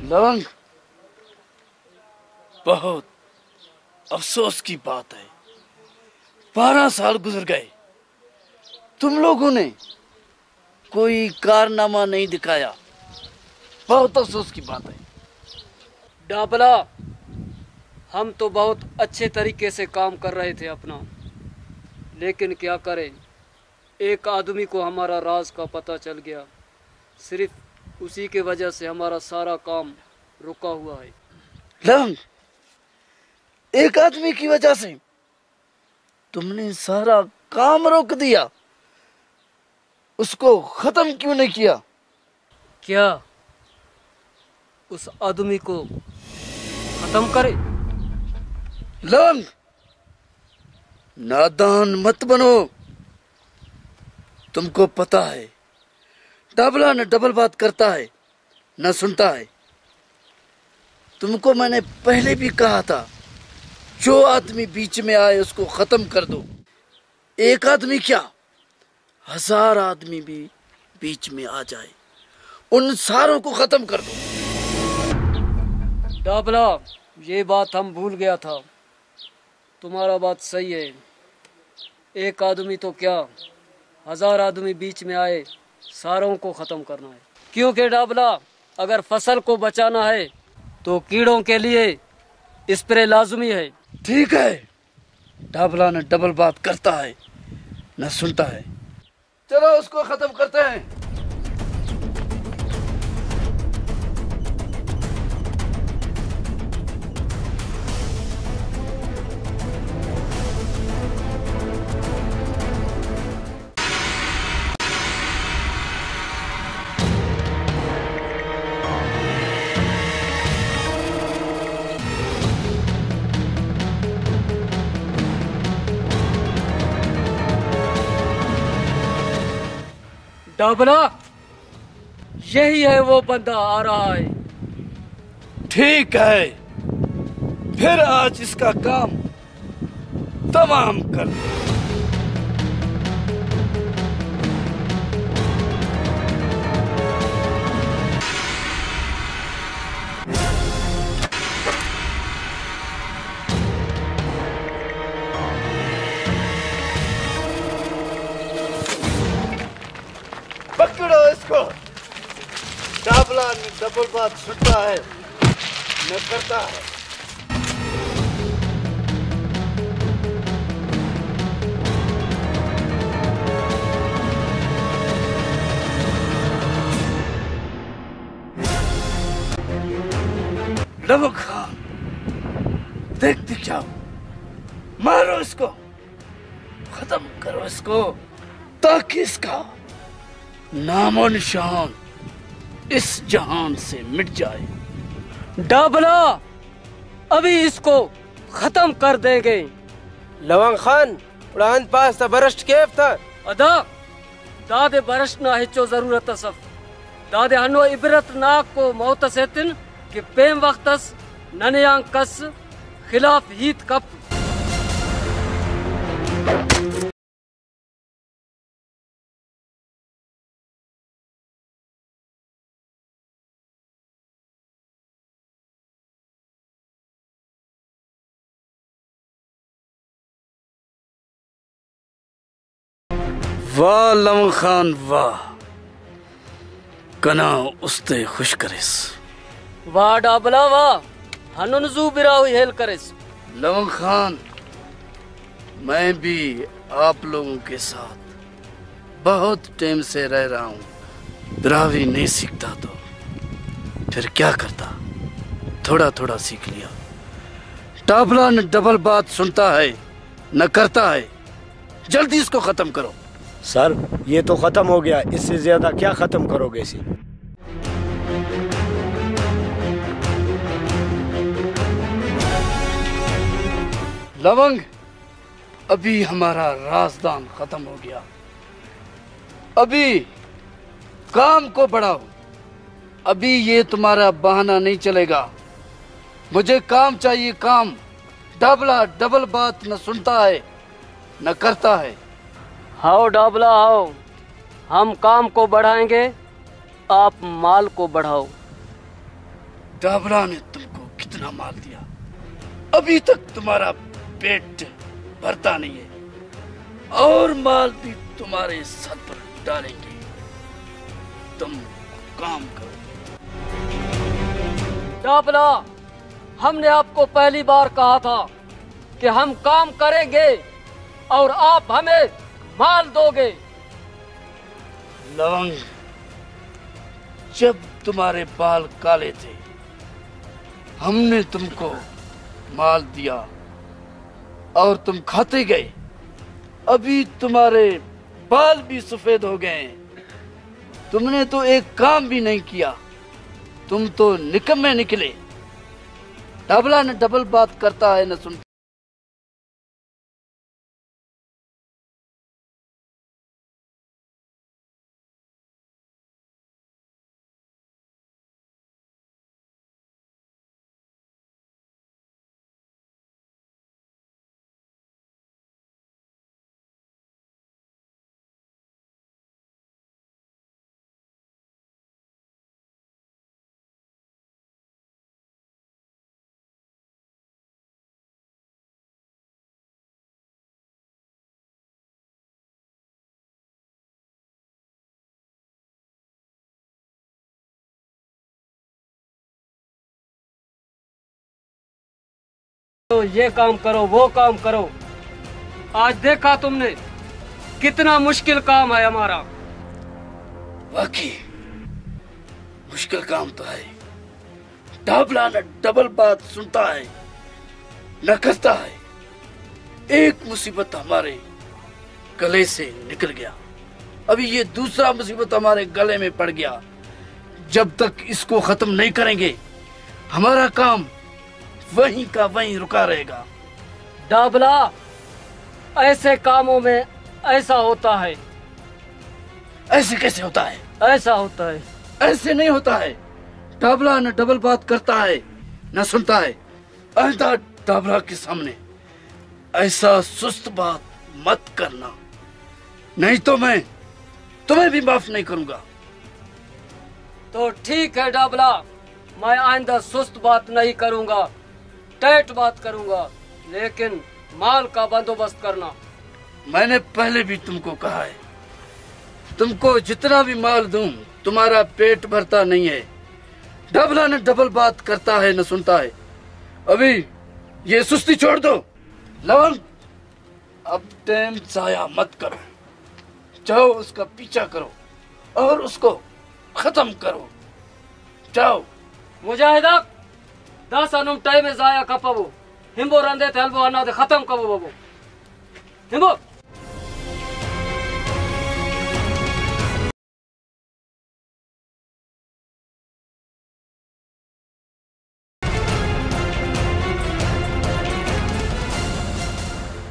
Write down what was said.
लवंग, बहुत अफसोस की बात है, 12 साल गुजर गए, तुम लोगों ने कोई कारनामा नहीं दिखाया। बहुत अफसोस की बात है। डाबला, हम तो बहुत अच्छे तरीके से काम कर रहे थे अपना, लेकिन क्या करें, एक आदमी को हमारा राज का पता चल गया। सिर्फ उसी के वजह से हमारा सारा काम रुका हुआ है। लवंग, एक आदमी की वजह से तुमने सारा काम रोक दिया, उसको खत्म क्यों नहीं किया? क्या उस आदमी को खत्म करे? लवंग, नादान मत बनो। तुमको पता है डाबला न डबल बात करता है न सुनता है। तुमको मैंने पहले भी कहा था, जो आदमी बीच में आए उसको खत्म कर दो। एक आदमी क्या, 1000 आदमी भी बीच में आ जाए, उन सारों को खत्म कर दो। डाबला, ये बात हम भूल गया था। तुम्हारा बात सही है, एक आदमी तो क्या, 1000 आदमी बीच में आए, सारों को खत्म करना है। क्योंकि डाबला, अगर फसल को बचाना है तो कीड़ों के लिए स्प्रे लाजमी है। ठीक है, डाबला न डबल बात करता है न सुनता है। चलो उसको खत्म करते हैं। डाबला, यही है वो बंदा आ रहा है। ठीक है, फिर आज इसका काम तमाम कर दो। पकड़ो इसको। डाबला न डबल बात सुनता है न करता है। लवंग खान, देखते क्या, मारो इसको, खत्म करो इसको, ताकि इसका नामो निशान इस जहान से मिट जाए। डाबला, अभी इसको खत्म कर देंगे। लवंग खान, उड़ान पास बरस्ट केफ था अदा दादे बरस्ट ना हिचो जरूरत सफ दादे हनो इबरत नाक को मौत सेतिन कि पेम वक्तस ननयांग कस खिलाफ हीत कप। वाह लवंग खान वाह, कना उस्ते खुश करेस। वाह डाबला वाह, हनुन जू बिराव हेल करेस। लवंग खान, मैं भी आप लोगों के साथ बहुत टाइम से रह रहा हूँ। बिरावी नहीं सीखता तो फिर क्या करता, थोड़ा थोड़ा सीख लिया। डाबला न डबल बात सुनता है न करता है। जल्दी इसको खत्म करो। सर, ये तो खत्म हो गया, इससे ज्यादा क्या खत्म करोगे इसे? लवंग, अभी हमारा राजदान खत्म हो गया, अभी काम को बढ़ाओ। अभी ये तुम्हारा बहाना नहीं चलेगा, मुझे काम चाहिए, काम। डाबला डबल बात न सुनता है न करता है। हाओ डाबला आओ, हम काम को बढ़ाएंगे, आप माल को बढ़ाओ। डाबला ने तुमको कितना मार दिया, अभी तक तुम्हारा पेट भरता नहीं है और माल भी तुम्हारे सर पर डालेंगे। तुम काम करो। डाबला, हमने आपको पहली बार कहा था कि हम काम करेंगे और आप हमें माल दोगे। लवंग, जब तुम्हारे बाल काले थे हमने तुमको माल दिया और तुम खाते गए, अभी तुम्हारे बाल भी सफेद हो गए। तुमने तो एक काम भी नहीं किया, तुम तो निकम्मे निकले। डाबला न डबल बात करता है न सुनता। तो ये काम करो, वो काम करो। आज देखा तुमने कितना मुश्किल काम है हमारा। वाकई मुश्किल काम तो है। डाबला न डबल बात सुनता है न करता है। एक मुसीबत हमारे गले से निकल गया, अभी ये दूसरा मुसीबत हमारे गले में पड़ गया। जब तक इसको खत्म नहीं करेंगे हमारा काम वहीं का वहीं रुका रहेगा। डाबला, ऐसे कामों में ऐसा होता है। ऐसे कैसे होता है? ऐसा होता है। ऐसे नहीं होता है। डाबला न डबल बात करता है न सुनता है। आइंदा डाबला के सामने ऐसा सुस्त बात मत करना, नहीं तो मैं तुम्हें भी माफ नहीं करूंगा। तो ठीक है डाबला, मैं आइंदा सुस्त बात नहीं करूंगा, टाइट बात करूंगा, लेकिन माल का बंदोबस्त करना। मैंने पहले भी तुमको कहा है, तुमको जितना भी माल दूं तुम्हारा पेट भरता नहीं है। डाबला न डबल बात करता है न सुनता है। अभी ये सुस्ती छोड़ दो। लवंग, अब टाइम जाया मत करो, जाओ उसका पीछा करो और उसको खत्म करो। जाओ। मुजाहिदा दासानुम टाइम जाया कपबो हिम्बो रंदे थलबो अनादे खत्म कबो बबो हिम्बो।